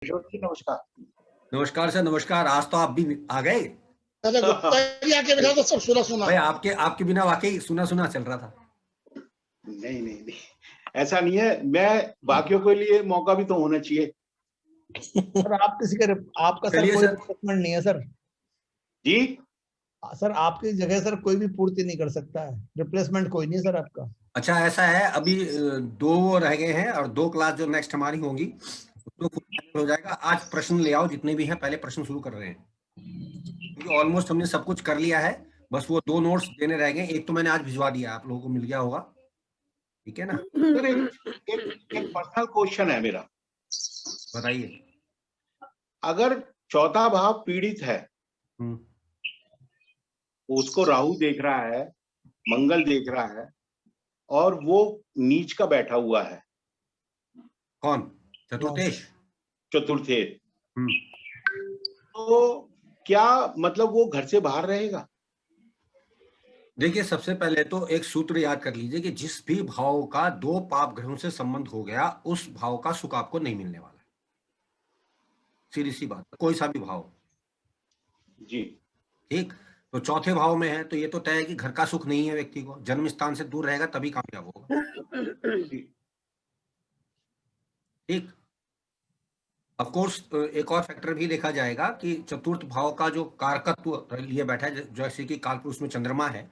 नमस्कार। नमस्कार सर, नमस्कार। आज तो आप भी आ गए। अच्छा, गुप्ता जी आके बैठा तो सब सुना भाई आपके बिना वाकई सुना चल रहा था। नहीं, ऐसा नहीं है। मैं बाकियों के लिए मौका भी तो होना चाहिए। सर आप किसी का आपका सर चलिए कोई सर। रिप्लेसमेंट नहीं है सर। जी सर आपकी जगह सर कोई भी पूर्ति नहीं कर सकता है, रिप्लेसमेंट कोई नहीं है सर आपका। अच्छा, ऐसा है, अभी 2 वो रह गए हैं और 2 क्लास जो नेक्स्ट हमारी होंगी उसको फुल फाइनल हो जाएगा। आज प्रश्न ले आओ, जितने भी हैं पहले प्रश्न शुरू कर रहे हैं, क्योंकि ऑलमोस्ट हमने सब कुछ कर लिया है। बस वो 2 नोट्स देने रह गए। एक तो मैंने आज भिजवा दिया, आप लोगों को मिल गया होगा, ठीक है ना? सर, एक पर्सनल क्वेश्चन है मेरा। बताइए। अगर चौथा भाव पीड़ित है, उसको राहु देख रहा है, मंगल देख रहा है और वो नीच का बैठा हुआ है, कौन? चतुर्थेश। चतुर्थे, तो क्या मतलब वो घर से बाहर रहेगा? देखिए, सबसे पहले तो एक सूत्र याद कर लीजिए कि जिस भी भाव का 2 पाप ग्रहों से संबंध हो गया, उस भाव का सुख आपको नहीं मिलने वाला है। सीधी सी बात, कोई सा भी भाव। जी ठीक। तो चौथे भाव में है तो ये तो तय है कि घर का सुख नहीं है, व्यक्ति को जन्म स्थान से दूर रहेगा तभी कामयाब होगा। ठीक। ऑफ कोर्स एक और फैक्टर भी देखा जाएगा कि चतुर्थ भाव का जो कारकत्व लिए बैठा है, जैसे कि कालपुरुष में चंद्रमा है,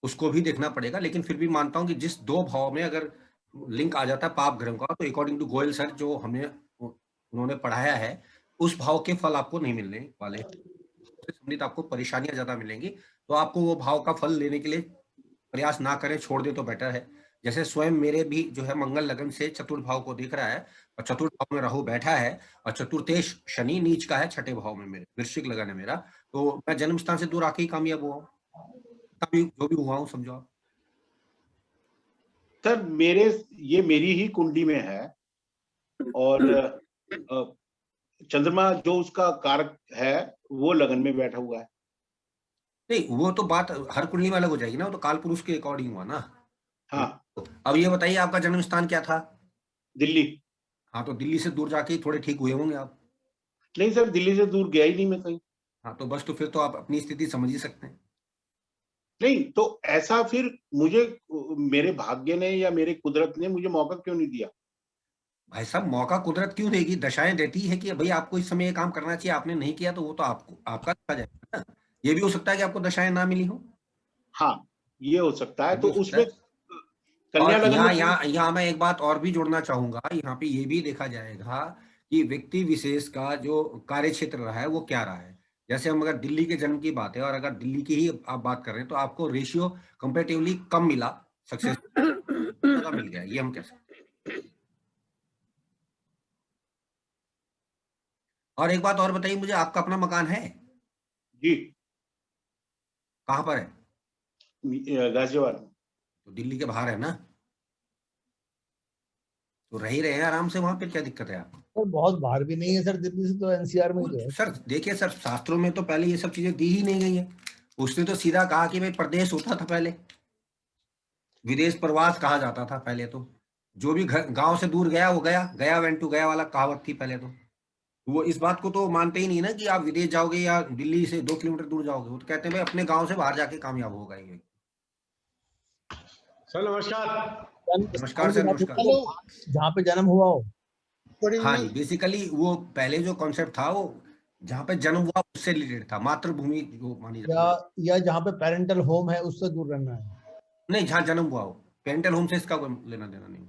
उसको भी देखना पड़ेगा। लेकिन फिर भी मानता हूं कि जिस 2 भाव में अगर लिंक आ जाता है पाप ग्रह का, तो अकॉर्डिंग टू गोयल सर जो हमें उन्होंने पढ़ाया है, उस भाव के फल आपको नहीं मिलने वाले, संबंधित आपको परेशानियां ज्यादा मिलेंगी। तो आपको वो भाव का फल लेने के लिए प्रयास ना करें, छोड़ दे तो बेटर है। जैसे स्वयं मेरे भी जो है मंगल लगन से चतुर्थ भाव को देख रहा है और चतुर्थ भाव में राहु बैठा है और चतुर्थेश शनि नीच का है छठे भाव में, मेरे वृश्चिक लगन है मेरा। तो मैं जन्म स्थान से दूर आके ही कामयाब हुआ हूँ, तभी जो भी हुआ हूँ, समझो आप। सर, ये मेरी ही कुंडली में है और चंद्रमा जो उसका कारक है वो लगन में बैठा हुआ है। नहीं, वो तो बात हर कुंडली में अलग हो जाएगी ना, वो तो काल पुरुष के अकॉर्डिंग हुआ ना। हाँ, अब ये बताइए, आपका जन्म स्थान क्या था? दिल्ली। हाँ, तो दिल्ली से दूर जाके ही थोड़े ठीक हुए होंगे आप। नहीं सर, दिल्ली से दूर गया ही नहीं मैं कहीं। हाँ, तो बस, तो फिर तो आप अपनी स्थिति समझ ही सकते हैं। नहीं तो ऐसा फिर मुझे मेरे भाग्य ने या मेरे कुदरत ने मुझे मौका क्यों नहीं दिया? भाई साहब, मौका कुदरत क्यों देगी? दशाएं देती है कि भाई आपको इस समय ये काम करना चाहिए, आपने नहीं किया, तो वो तो आपको आपका देखा जाएगा ना। ये भी हो सकता है कि आपको दशाएं ना मिली हो। हाँ, ये हो सकता है। ये भी तो हो सकता उसमें है। कन्या और लगन में यहाँ मैं एक बात और भी जोड़ना चाहूंगा। यहाँ पे ये भी देखा जाएगा कि व्यक्ति विशेष का जो कार्य क्षेत्र रहा है वो क्या रहा है। जैसे हम अगर दिल्ली के जन्म की बात है और अगर दिल्ली की ही आप बात कर रहे हैं, तो आपको रेशियो कंपेरेटिवली कम मिला, सक्सेस ज्यादा मिल गया, ये हम कह सकते हैं। और एक बात और बताइए मुझे, आपका अपना मकान है? जी, कहाँ पर है? गाजियाबाद। तो दिल्ली के बाहर है ना, तो रह ही रहे हैं आराम से वहां पे, क्या दिक्कत है आपको? सर बहुत बाहर भी नहीं है सर, दिल्ली से तो एनसीआर में ही तो है। सर देखिए सर, शास्त्रों में तो पहले ये सब चीजें दी ही नहीं गई है। उसने तो सीधा कहा कि भाई प्रदेश होता था पहले, विदेश प्रवास कहा जाता था पहले। तो जो भी गांव से दूर गया वो गया, गया वेंट टू गया वाला कहावत थी पहले। तो वो इस बात को तो मानते ही नहीं ना कि आप विदेश जाओगे या दिल्ली से 2 किलोमीटर दूर जाओगे। वो तो कहते हैं भाई अपने गांव से बाहर जाके कामयाब होगा ये। सर नमस्कार। नमस्कार सर, नमस्कार। जहाँ पे जन्म हुआ हो। हाँ जी, बेसिकली वो पहले जो कॉन्सेप्ट था वो जहाँ पे जन्म हुआ उससे रिलेटेड था, मातृभूमि जो मानी जाती है, या जहाँ पे पेरेंटल होम है उससे दूर रहना है। नहीं, जहाँ जन्म हुआ हो। पेरेंटल होम से इसका कोई लेना देना नहीं।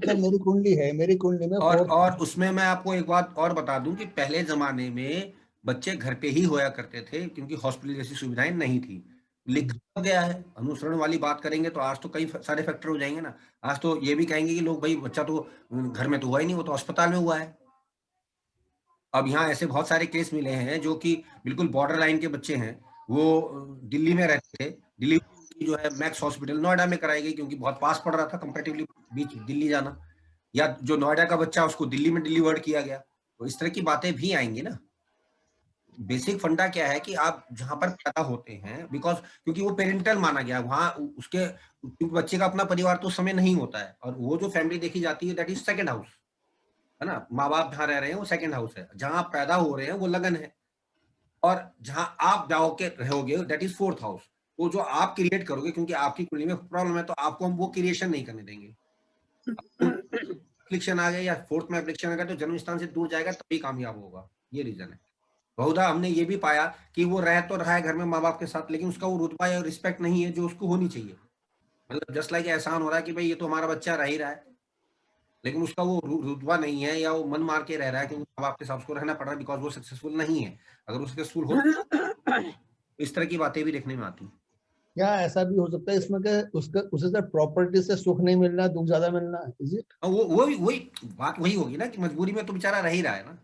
सर मेरी कुंडली है, मेरी कुंडली में और उसमें मैं आपको एक बात और बता दूं कि पहले जमाने में बच्चे घर पे ही होया करते थे, क्योंकि हॉस्पिटल जैसी सुविधाएं नहीं थी। लिखा गया है, अनुसरण वाली बात करेंगे तो आज तो कई सारे फैक्टर हो जाएंगे ना। आज तो ये भी कहेंगे कि लोग भाई बच्चा तो घर में तो हुआ ही नहीं, वो तो अस्पताल में हुआ है। अब यहाँ ऐसे बहुत सारे केस मिले हैं जो कि बिल्कुल बॉर्डर लाइन के बच्चे हैं। वो दिल्ली में रहते थे, दिल्ली की जो है मैक्स हॉस्पिटल नोएडा में कराई गई, क्योंकि बहुत पास पड़ रहा था कंपेरेटिवली बीच दिल्ली जाना। या जो नोएडा का बच्चा उसको दिल्ली में डिलीवर्ड किया गया। तो इस तरह की बातें भी आएंगी ना। बेसिक फंडा क्या है कि आप जहां पर पैदा होते हैं, बिकॉज क्योंकि वो पेरेंटल माना गया वहां उसके, क्योंकि बच्चे का अपना परिवार तो उस समय नहीं होता है, और वो जो फैमिली देखी जाती है दैट इज सेकंड हाउस। है ना, माँ बाप जहाँ रह रहे हैं वो सेकंड हाउस है, जहां आप पैदा हो रहे हैं वो लगन है, और जहां आप जाओगे रहोगे दैट इज फोर्थ हाउस। तो जो आप क्रिएट करोगे, क्योंकि आपकी कुंडली में प्रॉब्लम है, तो आपको हम वो क्रिएशन नहीं करने देंगे। एप्लीकेशन आ गया या फोर्थ में एप्लीकेशन आ गया तो जन्म स्थान से दूर जाएगा, तभी कामयाब होगा। ये रीजन है। बहुधा हमने ये भी पाया कि वो रह तो रहा है घर में माँ बाप के साथ, लेकिन उसका वो रुतबा या रिस्पेक्ट नहीं है जो उसको होनी चाहिए। मतलब जस्ट लाइक एहसान हो रहा है कि भाई ये तो हमारा बच्चा रह ही रहा है, लेकिन उसका वो रुतबा नहीं है, या वो मन मार के रह रहा है क्योंकि माँ बाप के साथ उसको रहना पड़ रहा है, बिकॉज वो सक्सेसफुल नहीं है। अगर वो सक्सेसफुल हो, इस तरह की बातें भी देखने में आती। क्या ऐसा भी हो सकता है इसमें कि उसका उसे सिर्फ प्रॉपर्टी से सुख नहीं मिलना, दुख ज्यादा मिलना है? Is it? वही बात वही होगी ना कि मजबूरी में तो बेचारा रह ही रहा है ना।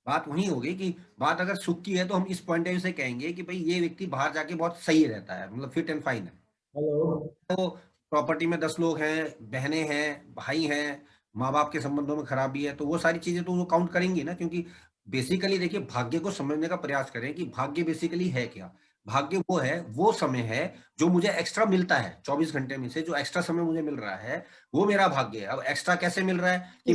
बात वही होगी कि बात अगर सुख की है तो हम इस पॉइंट ऑफ व्यू से कहेंगे कि भाई ये व्यक्ति बाहर जाके बहुत सही रहता है, मतलब फिट एंड फाइन है। हेलो, तो प्रॉपर्टी में 10 लोग हैं, बहनें हैं, भाई हैं, माँ बाप के संबंधों में खराबी है, तो वो सारी चीजें तो वो काउंट करेंगी ना। क्योंकि बेसिकली देखिए, भाग्य को समझने का प्रयास करें कि भाग्य बेसिकली है क्या। भाग्य वो है, वो समय है जो मुझे एक्स्ट्रा मिलता है 24 घंटे में से, जो एक्स्ट्रा समय मुझे मिल रहा है वो मेरा भाग्य है। अब एक्स्ट्रा कैसे मिल रहा है कि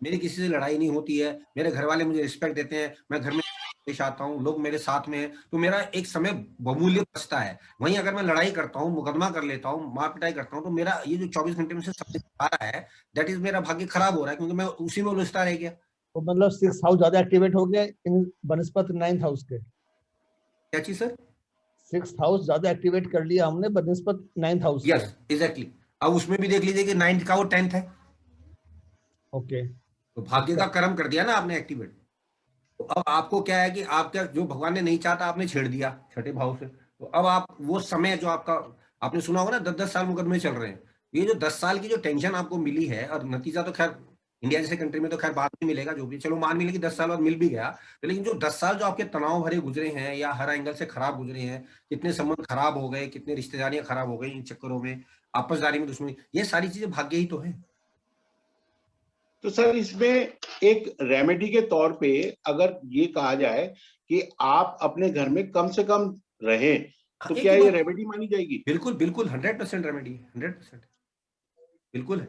मेरी किसी से लड़ाई नहीं होती है, मेरे घर वाले मुझे रिस्पेक्ट देते हैं, मैं घर में पेश आता हूँ, लोग मेरे साथ में हैं, तो मेरा एक समय बहुमूल्य बचता है। वहीं अगर मैं लड़ाई करता हूँ, मुकदमा कर लेता हूँ, मार पिटाई करता हूँ, तो मेरा ये जो 24 घंटे में से समय आ रहा है, दैट इज मेरा भाग्य खराब हो रहा है, क्योंकि मैं उसी में उलझता रह गया। तो मतलब 6th हाउस ज्यादा एक्टिवेट हो गया इन बनस्पत 9th हाउस के। क्या चीज सर? 6th हाउस ज्यादा एक्टिवेट कर लिया हमने बनस्पत 9th हाउस के। Yes exactly. अब उसमें भी देख लीजिए कि 9th का वो 10th है, ओके। तो भाग्य का कर्म कर दिया ना आपने एक्टिवेट। तो अब आपको क्या है कि आपका जो भगवान ने नहीं चाहता आपने छेड़ दिया छठे भाव से, तो अब आप वो समय जो आपका, आपने सुना होगा ना 10-10 साल मुकदमे चल रहे हैं, ये जो 10 साल की जो टेंशन आपको मिली है, और नतीजा तो खैर इंडिया जैसे कंट्री में तो खैर बाद में मिलेगा, जो भी चलो मान मिले कि 10 साल बाद मिल भी गया, तो लेकिन जो 10 साल जो आपके तनाव भरे गुजरे हैं या हर एंगल से खराब गुजरे हैं, कितने संबंध खराब हो गए, कितने रिश्तेदारियां खराब हो गई इन चक्करों में, आपसदारी में दुश्मनी, ये सारी चीजें भाग्य ही तो है। तो सर इसमें एक रेमेडी के तौर पे अगर ये कहा जाए कि आप अपने घर में कम से कम रहें, तो क्या ये रेमेडी मानी जाएगी? बिल्कुल बिल्कुल 100% रेमेडी, 100% बिल्कुल है।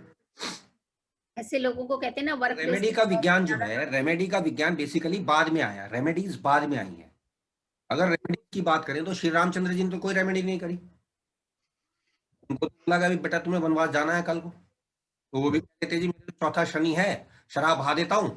ऐसे लोगों को कहते हैं ना वर्क रेमेडी का विज्ञान जो है, रेमेडी का विज्ञान बेसिकली बाद में आया, रेमेडीज बाद में आई है। अगर रेमेडी की बात करें तो श्री रामचंद्र जी ने तो कोई रेमेडी नहीं करी, उनको तो लगा भी बेटा तुम्हें वनवास जाना है कल को, तो वो भी कहते जी मेरे चौथा शनि है, शराब बहा देता हूँ,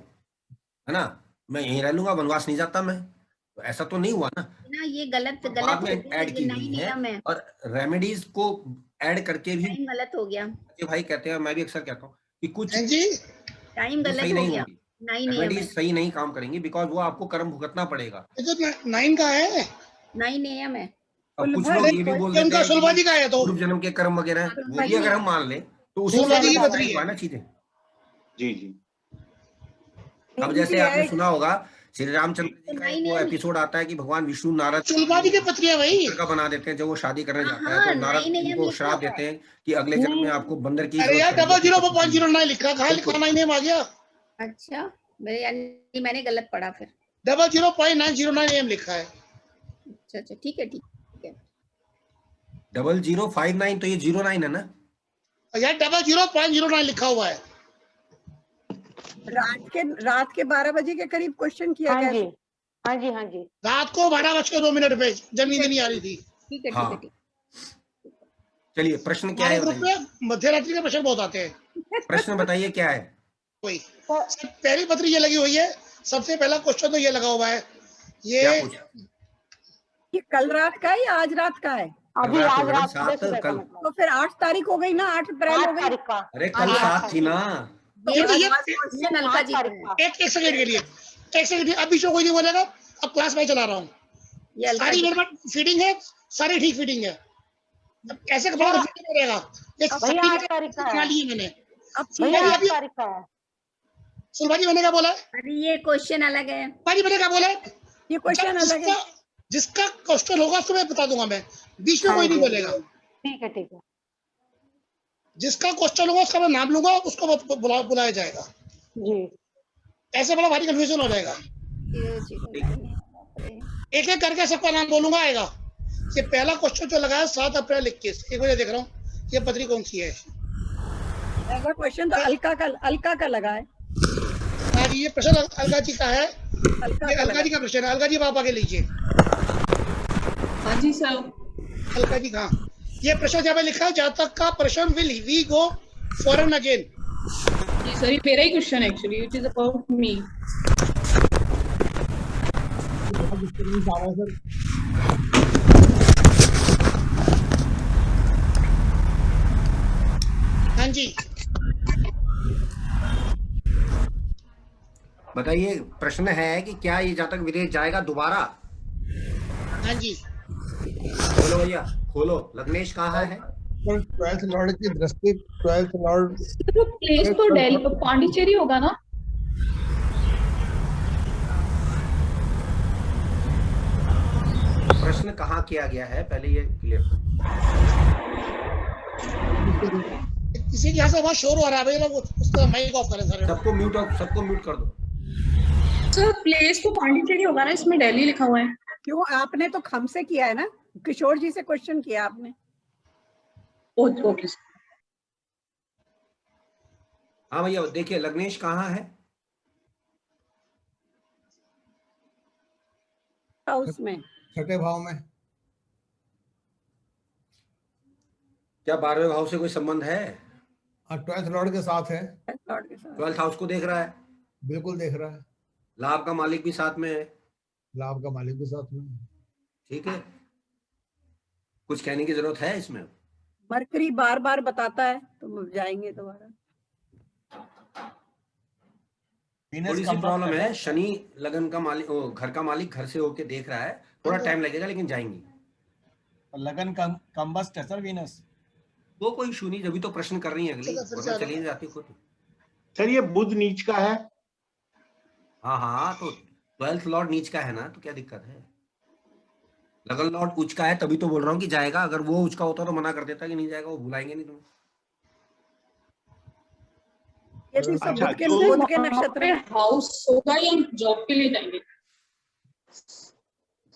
है ना, मैं यहीं रह लूंगा, वनवास नहीं जाता मैं। तो ऐसा तो नहीं हुआ ना, ये गलत बाद में ऐड की गई है, और रेमेडीज को ऐड करके भी गलत हो गया। भाई कहते हैं, मैं भी अक्सर कहता हूँ कि कुछ टाइम गलत हो गया, रेमेडीज सही नहीं काम करेंगी, बिकॉज वो आपको कर्म भुगतना पड़ेगा। 9 का है, 9 AM है। अब कुछ लोग ये भी बोल देते हैं सुलभाजी का है, तो पूर्व जन्म के कर्म वगैरह, वो भी अगर हम मान ले तो उसी सुलभाजी की पत्री है ना चीजें। जी जी। अब जैसे आपने सुना होगा श्री रामचंद्र जी का एक वो एपिसोड आता है कि भगवान विष्णु नारद सुलभाजी की पत्री है भाई का बना देते हैं, जब वो शादी करने जाता है तो नारद उनको श्राप देते हैं कि अगले जन्म में आपको बंदर की। अरे यार 00.09 लिखा, कहाँ लिखा 9 नेम आ गया? अच्छा, मेरे यानी मैंने गलत पढ़ा फिर। 00.909 नेम लिखा है। अच्छा ठीक है 0059 तो ये 09 है ना यार, 00.09 लिखा हुआ है। रात के 12 बजे के करीब क्वेश्चन किया गया। हाँ जी रात को 12:02 पे जब नींद नहीं आ रही थी। ठीक है हाँ। चलिए प्रश्न क्या है? ग्रुप में मध्यरात्रि के प्रश्न बहुत आते हैं। प्रश्न बताइए क्या है? वही पहली पत्री ये लगी हुई है, सबसे पहला क्वेश्चन तो ये लगा हुआ है, ये कल रात का है या आज रात का है? अभी आज रात कल, तो फिर 8 तारीख हो गई ना, 8 अप्रैल हो गई। अरे कल 7 थी ना। एक सेकंड के लिए अभी शो कोई नहीं बोलेगा, अब क्लास में चला रहा हूँ। सारी गड़बड़ फीडिंग है, सारी ठीक फीडिंग है, ऐसे रहेगा। मैंने सुलभाजी मैंने क्या बोला? अरे ये क्वेश्चन अलग है। भाजी मैंने क्या बोला? ये क्वेश्चन अलग है। जिसका क्वेश्चन होगा उसको मैं बता दूंगा, मैं बीच में कोई नहीं बोलेगा। ठीक है जिसका क्वेश्चन होगा उसका मैं नाम लूंगा, उसको बुलाया जाएगा जी। ऐसे बड़ा भारी कंफ्यूजन हो जाएगा। एक एक करके सबका नाम बोलूंगा, आएगा। ये पहला क्वेश्चन जो लगा है 7 अप्रैल 21, एक बजे देख रहा हूँ ये पत्री कौन सी है। क्वेश्चन तो अलका का लगा है। जी ये प्रश्न अलका जी का है, ये अलका जी का प्रश्न है। अलका जी आप आगे लीजिए। हाँ जी सर। अलका जी हाँ, ये प्रश्न जब लिखा है जहाँ तक का प्रश्न will we go foreign again. जी सर, ये मेरा ही क्वेश्चन है actually, it is about me. हाँ जी बताइए, प्रश्न है कि क्या ये जहाँ तक विदेश जाएगा दोबारा? हाँ जी खोलो भैया, खोलो। लग्नेश कहाँ है? पर 12th लॉर्ड की दृष्टि 12th लॉर्ड तो प्लेस तो दिल्ली पांडिचेरी होगा ना? प्रश्न कहाँ किया गया है पहले ये क्लियर। किसी के यहाँ से बहुत शोर हो रहा है भैया, उसका माइक ऑफ करें सर। सबको म्यूट कर दो। सर प्लेस तो पांडिचेरी होगा ना, इसमें दिल्ली लिखा हुआ है। क्यों आपने तो खम से किया है ना, किशोर जी से क्वेश्चन किया आपने। ओके। हाँ भैया देखिए, लग्नेश कहाँ है? हाउस में, छठे भाव में। क्या 12वें भाव से कोई संबंध है? 12th लॉर्ड के साथ है, लॉर्ड के साथ। 12th हाउस को देख रहा है, बिल्कुल देख रहा है। लाभ का मालिक भी साथ में है। लाभ का मालिक भी साथ में। ठीक है, कुछ कहने की जरूरत है इसमें? मरकरी बार बार बताता है तो जाएंगे दोबारा। थोड़ी सी प्रॉब्लम है, शनि लगन का मालिक, घर का मालिक घर से होके देख रहा है, थोड़ा टाइम लगेगा लेकिन जाएंगी। लगन कंबस्ट है सर वीनस। वो कोई इशू नहीं, जब तो प्रश्न कर रही है अगली, वरना चली जाती खुद। सर ये बुध नीच का है। हाँ तो 12th लॉर्ड नीच का है ना, तो क्या दिक्कत है? लगन लॉर्ड उच्च का है, तभी तो बोल रहा हूँ कि जाएगा। अगर वो उच्च का होता तो मना कर देता कि नहीं जाएगा, वो बुलाएंगे नहीं तुम्हें। यदि सब अच्छा, बुध के नक्षत्र में हाउस होगा या जॉब के लिए जाएंगे? क्या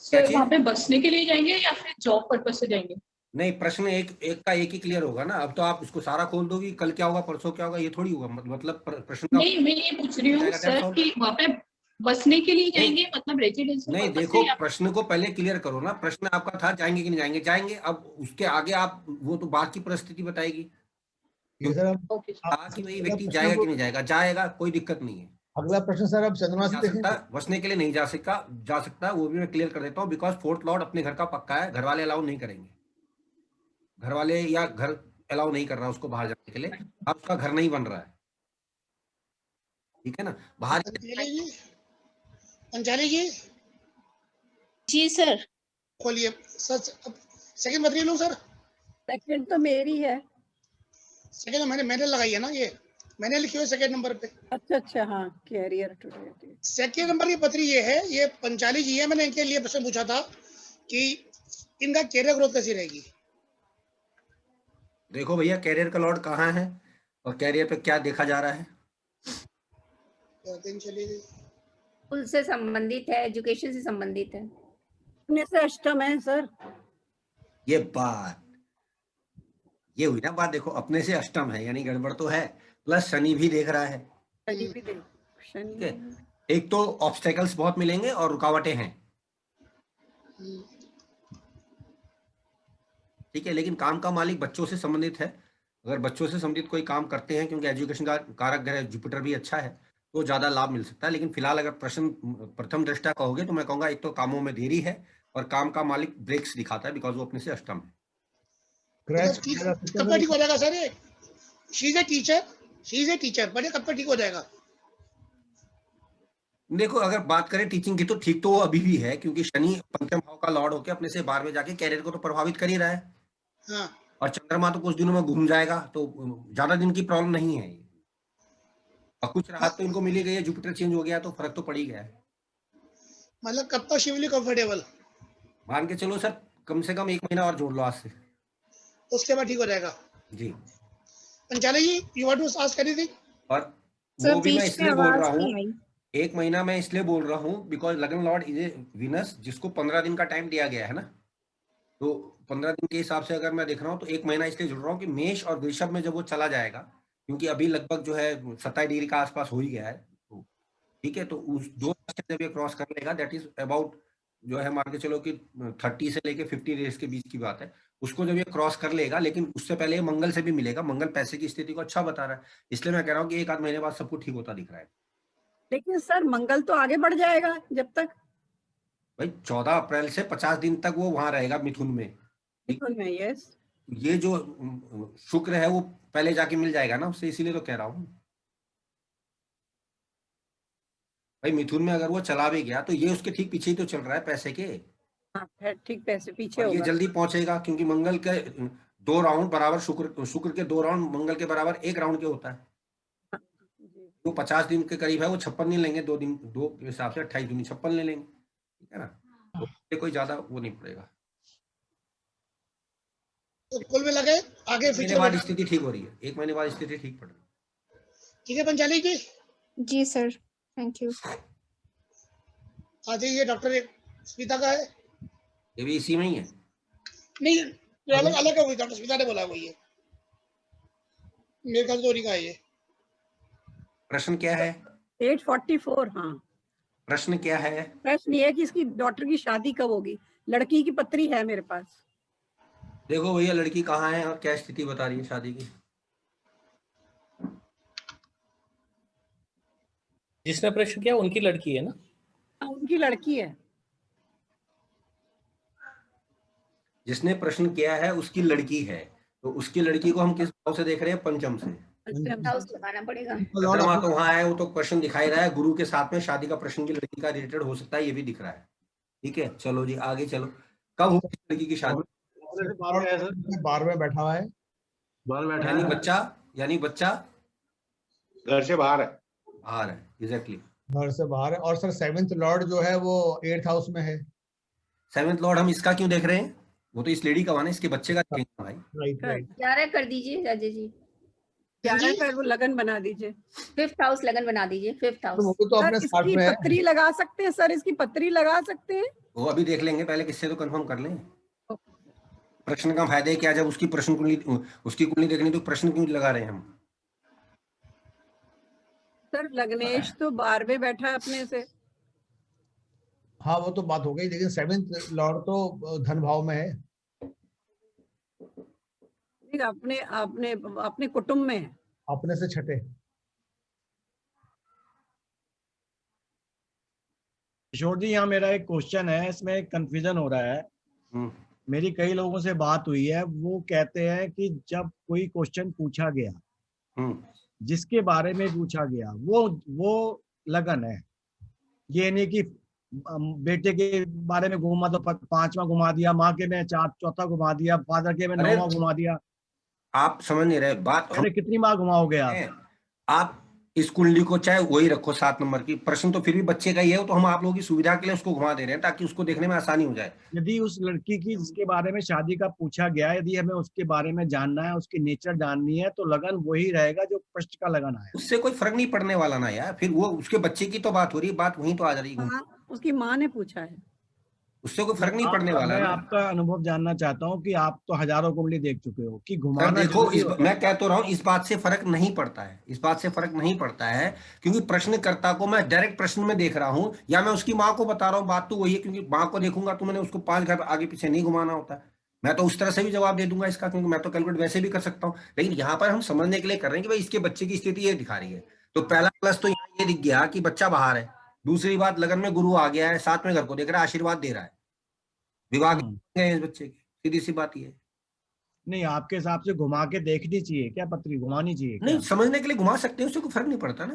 सर चीज? वहाँ पे बसने के लिए जाएंगे या फिर जॉब पर्पस से जाएंगे? नहीं, प्रश्न एक का एक ही क्लियर होगा ना। अब तो आप इसको सारा खोल दोगी, कल क्या होगा परसों क्या होगा, ये थोड़ी होगा। मतलब प्रश्न का नहीं, मैं ये पूछ रही हूँ सर कि वहाँ पे बसने के लिए जाएंगे, मतलब रेजिडेंशियल नहीं, पर्पस देखो से या प्रश्न को पहले क्लियर करो ना। प्रश्न आपका था जाएंगे कि नहीं जाएंगे, जाएंगे। अब उसके आगे आप वो तो बात की परिस्थिति बताएगी ये सर ओके सर। कहा कि भाई व्यक्ति जाएगा कि नहीं जाएगा, जाएगा, कोई दिक्कत नहीं है। अगला प्रश्न सर अब चंद्रमा से जा देखेंगे। सकता, बसने के लिए नहीं जा सकता, वो भी मैं क्लियर कर देता हूँ। बिकॉज 4th लॉर्ड अपने घर का पक्का है, घर वाले अलाउ नहीं करेंगे। घर वाले या घर अलाउ नहीं कर रहा उसको बाहर जाने के लिए, अब उसका घर नहीं बन रहा है। ठीक है ना, बाहर। पंचाली जी जी सर। खोलिए सर। सेकंड बता रही लोग सर। सेकंड तो मेरी है। सेकंड मैंने लगाई है ना, ये मैंने लिखी हुई सेकंड नंबर पे। अच्छा हाँ, कैरियर टुडे। सेकंड नंबर की पत्री ये है, ये पंचाली जी है। मैंने इनके लिए प्रश्न पूछा था कि इनका कैरियर ग्रोथ कैसी रहेगी। देखो भैया, कैरियर का लॉर्ड कहाँ है और कैरियर पे क्या देखा जा रहा है? दिन चली गई। स्कूल से संबंधित है, एजुकेशन से संबंधित है। अपने से अष्टम है सर। ये हुई ना बात। देखो, अपने से अष्टम है यानी गड़बड़ तो है, प्लस शनि भी देख रहा है। शनि भी देख, ठीक है, एक तो ऑब्स्टेकल्स बहुत मिलेंगे और रुकावटें हैं। ठीक है, लेकिन काम का मालिक बच्चों से संबंधित है। अगर बच्चों से संबंधित कोई काम करते हैं, क्योंकि एजुकेशन का कारक ग्रह जुपिटर भी अच्छा है, तो ज्यादा लाभ मिल सकता है। लेकिन फिलहाल अगर प्रश्न प्रथम दृष्टया कहोगे तो मैं कहूंगा एक तो कामों में देरी है और काम का मालिक ब्रेक्स दिखाता है, बिकॉज वो अपने से अष्टम है। कब ठीक हो जाएगा sir? She is a teacher बड़े कब ठीक हो जाएगा? देखो, अगर बात करें टीचिंग की तो ठीक तो वो अभी भी है, क्योंकि शनि पंचम भाव का लॉर्ड होकर अपने से 12 में जाके कैरियर को तो प्रभावित कर ही रहा है। हाँ। और चंद्रमा तो कुछ दिनों में घूम जाएगा, तो ज्यादा दिन की प्रॉब्लम नहीं है। और कुछ राहत तो इनको मिली गई है, जुपिटर चेंज हो गया तो फर्क तो पड़ ही गया है। मतलब कब तक शिवली कंफर्टेबल? मान के चलो सर, कम से कम 1 महीना और जोड़ लो आज से, उसके बाद ठीक हो जाएगा जी। Panchali ji, you want to ask anything? और वो भी मैं इसलिए बोल रहा हूँ, 1 महीना मैं इसलिए बोल रहा हूँ बिकॉज लगन लॉर्ड इज ए वीनस, जिसको 15 दिन का टाइम दिया गया है ना। तो 15 दिन के हिसाब से अगर मैं देख रहा हूँ तो 1 महीना इसलिए जुड़ रहा हूँ कि मेष और वृषभ में जब वो चला जाएगा, क्योंकि अभी लगभग जो है 27 डिग्री का आसपास हो ही गया है, तो ठीक है, तो उस 2 रास्ते जब ये क्रॉस कर लेगा, दैट इज अबाउट जो है मान के चलो कि 30 से लेके 50 डेज के बीच की बात है, उसको जब ये क्रॉस कर लेगा, लेकिन उससे पहले ये मंगल से भी मिलेगा, मंगल पैसे की स्थिति को अच्छा बता रहा है, इसलिए मैं कह रहा हूँ कि 1 आध महीने बाद सब कुछ ठीक होता दिख रहा है। लेकिन सर मंगल तो आगे बढ़ जाएगा जब तक। भाई 14 अप्रैल से 50 दिन तक वो वहां रहेगा मिथुन में। मिथुन में, यस। ये जो शुक्र है वो पहले जाके मिल जाएगा ना उससे, इसीलिए तो कह रहा हूँ भाई, मिथुन में अगर वो चला भी गया तो ये उसके ठीक पीछे ही तो चल रहा है पैसे के। हाँ, ठीक पैसे पीछे और ये होगा। जल्दी पहुंचेगा क्योंकि मंगल के 2 राउंड बराबर शुक्र के 2 राउंड मंगल के बराबर 1 राउंड के होता है। वो 50 दिन के करीब है, वो 56 नहीं लेंगे, 2 दिन 2 के हिसाब से 28 दूनी 56 ले लेंगे, ठीक है ना, तो कोई ज्यादा वो नहीं पड़ेगा। तो कुल मिला के आगे महीने बाद स्थिति ठीक हो रही है, 1 महीने बाद स्थिति ठीक पड़ रही है। ठीक है पंचाली जी। जी सर, थैंक यू। आ जाइए, डॉक्टर स्मिता का है। ये भी इसी में ही है? नहीं, ये अलग अलग है, वही डॉक्टर स्मिता ने बोला वही है, मेरे ख्याल से का है ये। प्रश्न क्या है? 844। हाँ, प्रश्न क्या है? प्रश्न ये है कि इसकी डॉक्टर की शादी कब होगी। लड़की की पत्री है मेरे पास। देखो भैया लड़की कहाँ है और क्या स्थिति बता रही है शादी की। जिसने प्रश्न किया उनकी लड़की है ना? उनकी लड़की है। जिसने प्रश्न किया है उसकी लड़की है, तो उसकी लड़की को हम किस भाव से देख रहे हैं? पंचम से। लगाना पड़ेगा। चंद्रमा तो वहां है, वो तो प्रश्न दिखाई रहा है, गुरु के साथ में शादी का प्रश्न की लड़की का रिलेटेड हो सकता है, ये भी दिख रहा है। ठीक है, चलो जी आगे चलो। कब होगी लड़की की शादी? 12 में बैठा हुआ है। यानी बच्चा घर से बाहर है। बाहर है, एग्जैक्टली घर से बाहर है। और सर 7th लॉर्ड जो है वो 8th हाउस में है। 7th लॉर्ड हम इसका क्यों देख रहे हैं? वो तो इस लेडी का हुआ ना, इसके बच्चे का देखेंगे भाई। राइट 11 कर दीजिए राजे जी। 11 का वो लगन बना दीजिए। 5th हाउस लगन बना दीजिए, 5th हाउस। वो तो अपने सर इसकी पत्री लगा सकते हैं, सर इसकी पत्री लगा सकते हैं। वो अभी देख लेंगे, पहले किससे तो कंफर्म कर लें। प्रश्न का फायदा क्या, जब उसकी प्रश्न कुंडली उसकी कुंडली देखनी तो प्रश्न क्यों लगा रहे हैं हम? सर लग्नेश तो 12वें बैठा है अपने से। हाँ वो तो बात हो गई, लेकिन 7th लॉर्ड तो धन भाव में है। अपने अपने अपने कुटुंब में है, अपने से छठे। किशोर जी, यहाँ मेरा एक क्वेश्चन है, इसमें कंफ्यूजन हो रहा है। मेरी कई लोगों से बात हुई है, वो कहते हैं कि जब कोई क्वेश्चन पूछा गया, जिसके बारे में पूछा गया वो लगन है, ये नहीं कि बेटे के बारे में घुमा तो 5वां घुमा दिया, माँ के में 4 घुमा दिया, फादर के में 9वां घुमा दिया। आप समझ नहीं रहे बात। अरे कितनी माँ घुमाओगे आप इस कुंडली को चाहे वही रखो 7 नंबर की, प्रश्न तो फिर भी बच्चे का ही है, तो हम आप लोगों की सुविधा के लिए उसको घुमा दे रहे हैं ताकि उसको देखने में आसानी हो जाए। यदि उस लड़की की जिसके बारे में शादी का पूछा गया, यदि हमें उसके बारे में जानना है, उसकी नेचर जाननी है, तो लगन वही रहेगा जो पृष्ठ का लगन है। उससे कोई फर्क नहीं पड़ने वाला ना यार, फिर वो उसके बच्चे की तो बात हो रही है, बात वहीं तो आ जा रही है। उसकी माँ ने पूछा है, उससे कोई फर्क नहीं पड़ने वाला। मैं आपका अनुभव जानना चाहता हूँ कि आप तो हजारों कुंडली देख चुके हो कि घुमाना। देखो मैं कह तो रहा हूँ, इस बात से फर्क नहीं पड़ता है, इस बात से फर्क नहीं पड़ता है, क्योंकि प्रश्नकर्ता को मैं डायरेक्ट प्रश्न में देख रहा हूँ या मैं उसकी माँ को बता रहा हूँ, बात तो वही है, क्योंकि माँ को देखूंगा तो मैंने उसको 5 घर आगे पीछे नहीं घुमाना होता है। मैं तो उस तरह से भी जवाब दे दूंगा इसका, क्योंकि मैं तो कैलकुलेट वैसे भी कर सकता हूँ, लेकिन यहाँ पर हम समझने के लिए कर रहे हैं कि भाई इसके बच्चे की स्थिति ये दिखा रही है। तो पहला प्लस तो यहाँ ये दिख गया कि बच्चा बाहर है। दूसरी बात, लगन में गुरु आ गया है, 7वें घर को देख रहा है, आशीर्वाद दे रहा है, विवाह इस बच्चे की, सीधी सी बात ये है। नहीं, आपके हिसाब से घुमा के देखनी चाहिए क्या, पत्री घुमानी चाहिए क्या? नहीं, समझने के लिए घुमा सकते हैं, उससे कोई फर्क नहीं पड़ता ना,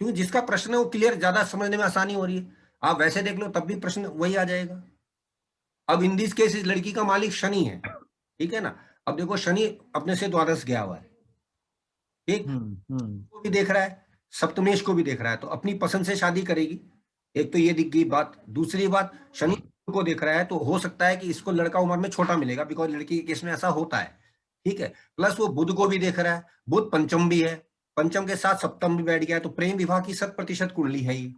क्योंकि जिसका प्रश्न है वो क्लियर, ज्यादा समझने में आसानी हो रही है। आप वैसे देख लो तब भी प्रश्न वही आ जाएगा। अब इन दिस केस इस लड़की का मालिक शनि है, ठीक है ना। अब देखो शनि अपने से द्वादश गया हुआ है, ठीक, को भी देख रहा है, सप्तमेश को भी देख रहा है, तो अपनी पसंद से शादी करेगी। एक तो ये दिख गई बात। दूसरी बात, शनि को देख रहा है तो हो सकता है कि इसको लड़का उम्र में छोटा मिलेगा, बिकॉज लड़की के केस में ऐसा होता है, ठीक है। प्लस वो बुध को भी देख रहा है, बुध पंचम भी है, पंचम के साथ सप्तम भी बैठ गया है, तो प्रेम विवाह की 100% कुंडली है ये,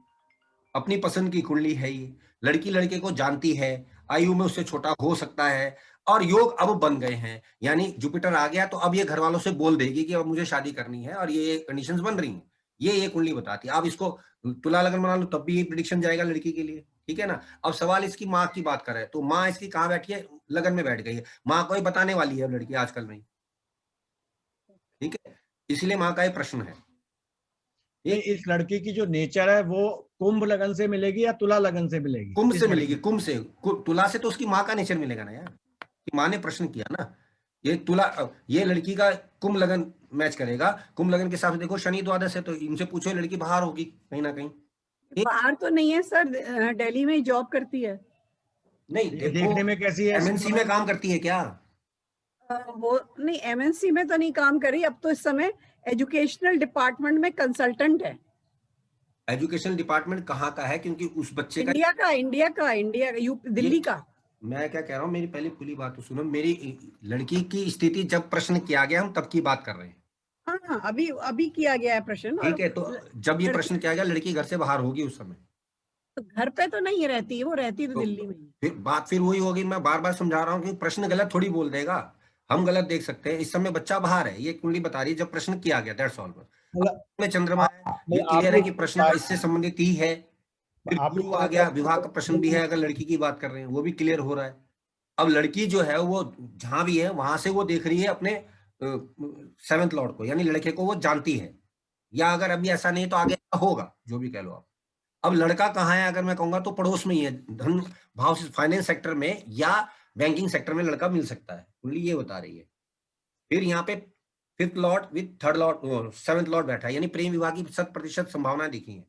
अपनी पसंद की कुंडली है ये। लड़की लड़के को जानती है, आयु में उससे छोटा हो सकता है, और योग अब बन गए हैं, यानी जुपिटर आ गया तो अब ये घर वालों से बोल देगी कि अब मुझे शादी करनी है और ये कंडीशंस बन रही हैं। ये कुंडली बताती है। आप इसको तुला लगन बना लो तब भी ये प्रिडिक्शन जाएगा लड़की के लिए, ठीक है ना। अब सवाल इसकी माँ की बात कर रहे हैं, तो माँ इसकी कहाँ बैठी है, लगन में बैठ गई है। माँ को ही बताने वाली है लड़की आजकल में, ठीक है, इसलिए माँ का ये प्रश्न है। इस लड़की की जो नेचर है वो कुंभ लगन से मिलेगी या तुला लगन से मिलेगी? कुंभ से मिलेगी, कुंभ से। तुला से तो उसकी माँ का नेचर मिलेगा ना यार, कि माँ ने प्रश्न किया ना। ये तुला, ये लड़की का कुंभ लगन मैच करेगा। कुंभ लगन के हिसाब से देखो शनि द्वादश है, तो इनसे पूछो लड़की बाहर होगी कहीं ना कहीं। बाहर तो नहीं है सर, दिल्ली में जॉब करती है। नहीं देखने में कैसी है? एमएनसी में काम करती है क्या? वो नहीं, एमएनसी में तो नहीं काम करी, अब तो इस समय एजुकेशनल डिपार्टमेंट में कंसल्टेंट है। एजुकेशनल डिपार्टमेंट कहाँ का है? क्योंकि उस बच्चे का इंडिया का दिल्ली का। मैं क्या कह रहा हूँ, मेरी पहले पूरी बात तो सुनो। मेरी लड़की की स्थिति जब प्रश्न किया गया, हम तब की बात कर रहे हैं। हाँ, अभी किया गया है प्रश्न। ठीक है, तो जब ये प्रश्न किया गया, लड़की घर से बाहर होगी उस समय। तो घर पे तो नहीं रहती है, वो रहती तो दिल्ली में। फिर बात वही होगी। मैं बार बार समझा रहा हूँ कि प्रश्न गलत थोड़ी बोल देगा, हम गलत देख सकते हैं। इस समय बच्चा बाहर है, ये कुंडली बता रही है जब प्रश्न किया गया, दैट्स ऑल। में चंद्रमा है, ये क्लियर है कि प्रश्न इससे संबंधित ही है। फिर गुरु आ गया, विवाह का प्रश्न भी है, अगर लड़की की बात कर रहे हैं वो भी क्लियर हो रहा है। अब लड़की जो है वो जहां भी है वहां से वो देख रही है अपने 7th लॉर्ड को, यानी लड़के को वो जानती है, या अगर अभी ऐसा नहीं तो आगे होगा, जो भी कह लो आप। अब लड़का कहाँ है अगर मैं कहूंगा तो पड़ोस में ही है, धन भाव से फाइनेंस सेक्टर में या बैंकिंग सेक्टर में लड़का मिल सकता है, कुंडली ये बता रही है। फिर यहाँ पे 5th Lord with 3rd Lord 7th Lord बैठा है, यानी प्रेम विवाह की 100% संभावना दिखी है,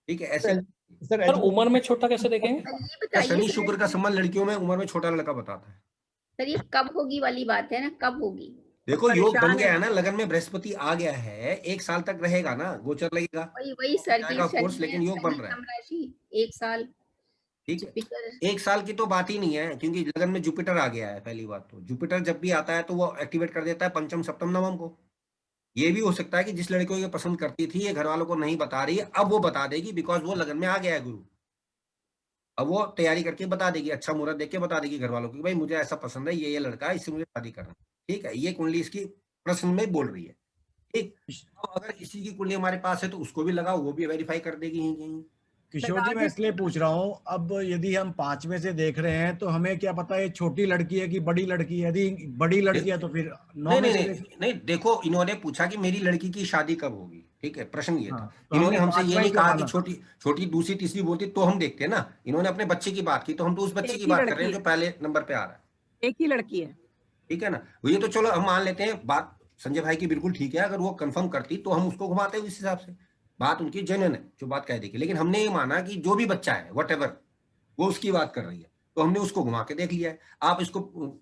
ठीक है। ऐसे सर उम्र में छोटा कैसे देखेंगे? शनि शुक्र का संबंध लड़कियों में उम्र में छोटा लड़का बताता है। सर ये कब होगी वाली बात है ना, कब होगी? देखो योग बन गया है ना, लगन में बृहस्पति आ गया है, 1 साल तक रहेगा ना, गोचर लगेगा। वही सर की कोर्स, लेकिन योग बन रहा है 1 साल, ठीक है। 1 साल की तो बात ही नहीं है, क्योंकि लगन में जुपिटर आ गया है। पहली बात तो जुपिटर जब भी आता है तो वो एक्टिवेट कर देता है पंचम सप्तम नवम को। ये भी हो सकता है कि जिस लड़के को ये पसंद करती थी, ये घर वालों को नहीं बता रही है, अब वो बता देगी, बिकॉज वो लगन में आ गया है गुरु। अब वो तैयारी करके बता देगी, अच्छा मुहूर्त देख के बता देगी घर वालों को, भाई मुझे ऐसा पसंद है, ये लड़का, इससे मुझे शादी करना, ठीक है। ये कुंडली इसकी प्रश्न में बोल रही है, ठीक। अब अगर इसी की कुंडली हमारे पास है तो उसको भी लगाओ, वो भी वेरीफाई कर देगी यहीं। किशोर जी, मैं इसलिए पूछ रहा हूँ, अब यदि हम 5वें से देख रहे हैं तो हमें क्या पता है छोटी लड़की है कि बड़ी लड़की है? यदि बड़ी लड़की है तो फिर 9 में से नहीं, देखो इन्होंने पूछा कि मेरी लड़की की शादी कब होगी, ठीक है, प्रश्न ये था। इन्होंने हमसे ये नहीं कहा कि छोटी दूसरी तीसरी बोलती तो हम देखते हैं ना। इन्होंने अपने बच्चे की बात की, तो हम तो उस बच्चे की बात कर रहे हैं जो पहले नंबर पे आ रहा है। एक ही लड़की है, ठीक है ना। ये तो चलो हम मान लेते हैं, बात संजय भाई की बिल्कुल ठीक है। अगर वो कंफर्म करती तो हम उसको घुमाते उस हिसाब से, बात उनकी जेन्युइन है जो बात कह देगी। लेकिन हमने ये माना कि जो भी बच्चा है व्हाटएवर, वो उसकी बात कर रही है, तो हमने उसको घुमा के देख लिया है। आप इसको